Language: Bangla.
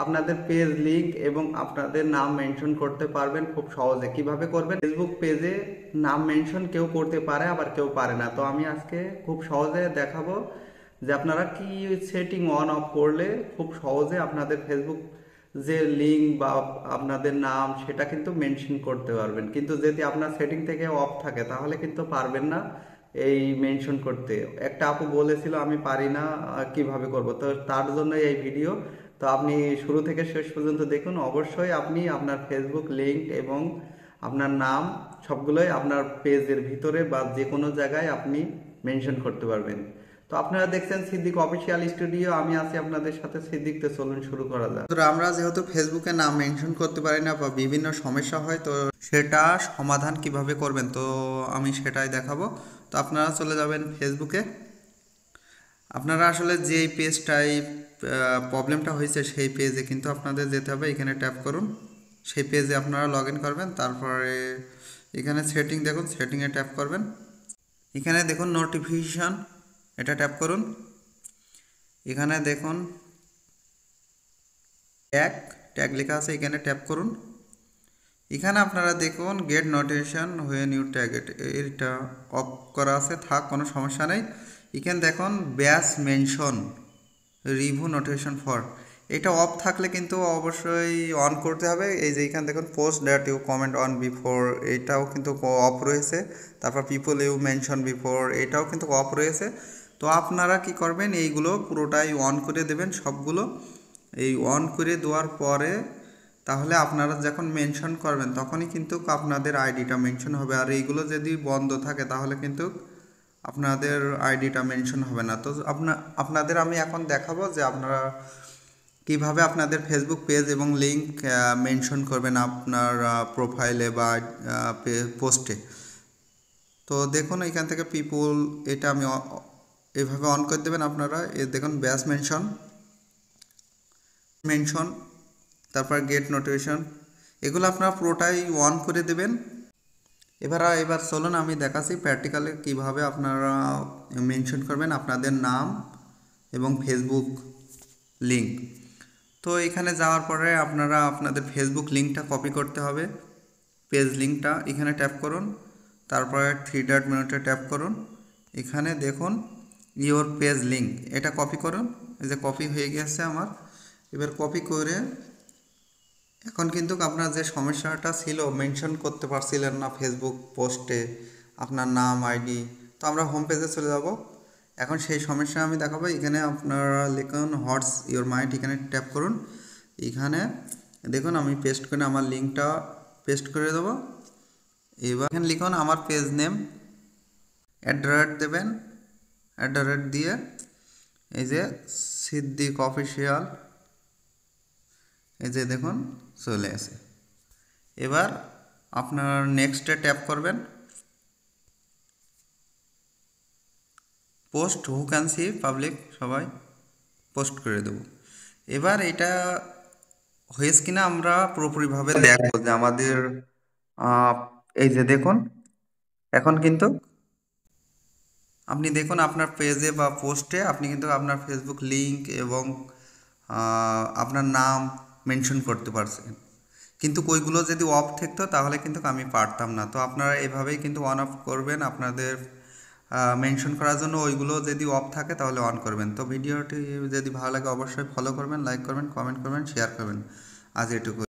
আপনাদের পেজ লিংক এবং আপনাদের নাম মেনশন করতে পারবেন খুব সহজে। কিভাবে করবেন? ফেসবুক পেজে নাম মেনশন কেউ করতে পারে, আবার কেউ পারে না। তো আমি আজকে খুব সহজে দেখাবো যে আপনারা কি সেটিং অন অফ করলে খুব সহজে আপনাদের ফেসবুক যে লিঙ্ক বা আপনাদের নাম সেটা কিন্তু মেনশন করতে পারবেন। কিন্তু যদি আপনার সেটিং থেকে অফ থাকে তাহলে কিন্তু পারবেন না এই মেনশন করতে। একটা আপু বলেছিল আমি পারি না, কিভাবে করব, তো তার জন্য এই ভিডিও। তো আপনি শুরু থেকে শেষ পর্যন্ত দেখুন। অবশ্যই আপনি আপনার ফেসবুক লিংক এবং আপনার নাম সবগুলোই আপনার পেজের ভিতরে বা যে কোনো জায়গায় আপনি মেনশন করতে পারবেন। তো আপনারা দেখছেন সিদ্দিক অফিসিয়াল স্টুডিও, আমি আছি আপনাদের সাথে। সিদ্দিক, তো চলুন শুরু করা যাক। তো আমরা যেহেতু ফেসবুকে নাম মেনশন করতে পারি না বা বিভিন্ন সমস্যা হয়, তো সেটা সমাধান কিভাবে করবেন তো আমি সেটাই দেখাবো। তো আপনারা চলে যাবেন ফেসবুকে। আপনারা আসলে যেই পেজটাই প্রবলেমটা হয়েছে সেই পেজে কিন্তু আপনাদের যেতে হবে। এখানে ট্যাপ করুন, সেই পেজে আপনারা লগ ইন করবেন। তারপরে এখানে সেটিং দেখুন, সেটিংয়ে ট্যাপ করবেন। এখানে দেখুন নোটিফিকেশান, এটা ট্যাপ করুন। এখানে দেখুন ট্যাগ ট্যাগ লেখা আছে, এখানে ট্যাপ করুন। এখানে আপনারা দেখুন get notification when you tag it, এটা অফ করা আছে, থাক, কোনো সমস্যা নেই। এখানে দেখুন ব্যাস মেনশন রিভিউ নোটিফিকেশন ফর, এটা অফ থাকলে কিন্তু অবশ্যই অন করতে হবে। এই যে এখানে দেখুন post that you comment on before, এটাও কিন্তু অফ রয়েছে। তারপর পিপল ইউ মেনশন বিফোর, এটাও কিন্তু অফ রয়েছে। তো আপনারা কি করবেন, এইগুলো পুরোটাই অন করে দেবেন সবগুলো। এই অন করে দেওয়ার পরে তাহলে আপনারা যখন মেনশন করবেন তখনই কিন্তু আপনাদের আইডিটা মেনশন হবে। আর এইগুলো যদি বন্ধ থাকে তাহলে কিন্তু আপনাদের আইডিটা মেনশন হবে না। তো আপনাদের আমি এখন দেখাবো যে আপনারা কিভাবে আপনাদের ফেসবুক পেজ এবং লিংক মেনশন করবেন আপনার প্রোফাইলে বা পোস্টে। তো দেখুন এখান থেকে পিপুল, এটা আমি এভাবে অন করে দেবেন আপনারা। দেখুন ব্যাস মেনশন মেনশন, তারপর গেট নোটিফিকেশন, এগুলো আপনারা পুরোটাই অন করে দেবেন। এবার চলুন আমি দেখাচ্ছি প্র্যাকটিক্যালি কিভাবে আপনারা মেনশন করবেন আপনাদের নাম এবং ফেসবুক লিংক। তো এখানে যাওয়ার পরে আপনারা আপনাদের ফেসবুক লিংকটা কপি করতে হবে। পেজ লিংকটা এখানে ট্যাপ করুন, তারপরে থ্রি ডট মেনুতে ট্যাপ করুন। এখানে দেখুন ইওর পেজ লিংক, এটা কপি করুন। এই যে কপি হয়ে গেছে আমার। এবার কপি করে এখন কিন্তু আপনার যে সমস্যাটা ছিল, মেনশন করতে পারছিলেন না ফেসবুক পোস্টে আপনার নাম আইডি, তো আমরা হোম পেজে চলে যাব। এখন সেই সমস্যা আমি দেখাবো। এখানে আপনারা লিখুন হোয়াটস ইওর মাইন্ড, এখানে ট্যাপ করুন। এখানে দেখুন আমি পেস্ট করে আমার লিঙ্কটা পেস্ট করে দেবো। এবার এখানে লিখুন আমার পেজ নেম, @ দেবেন, @ দিয়ে এই যে সিদ্দিক অফিসিয়াল, এই যে দেখুন চলে আসে। এবার আপনার নেক্সটে ট্যাপ করবেন, post who can see public, সবাই পোস্ট করে দেব। এবার এটা হয়েছে কিনা আমরা পুরোপুরিভাবে দেখবো যে আমাদের এই যে দেখুন এখন কিন্তু আপনি দেখুন আপনার পেজে বা পোস্টে আপনি কিন্তু আপনার ফেসবুক লিংক এবং আপনার নাম মেনশন করতে পারছেন। কিন্তু ওইগুলো যদি অফ থাকতো তাহলে কিন্তু আমি পারতাম না। তো আপনারা এভাবেই কিন্তু অন অফ করবেন আপনাদের মেনশন করার জন্য। ওইগুলো যদি অফ থাকে তাহলে অন করবেন। তো ভিডিওটি যদি ভালো লাগে অবশ্যই ফলো করবেন, লাইক করবেন, কমেন্ট করবেন, শেয়ার করবেন। আজ এটুকু।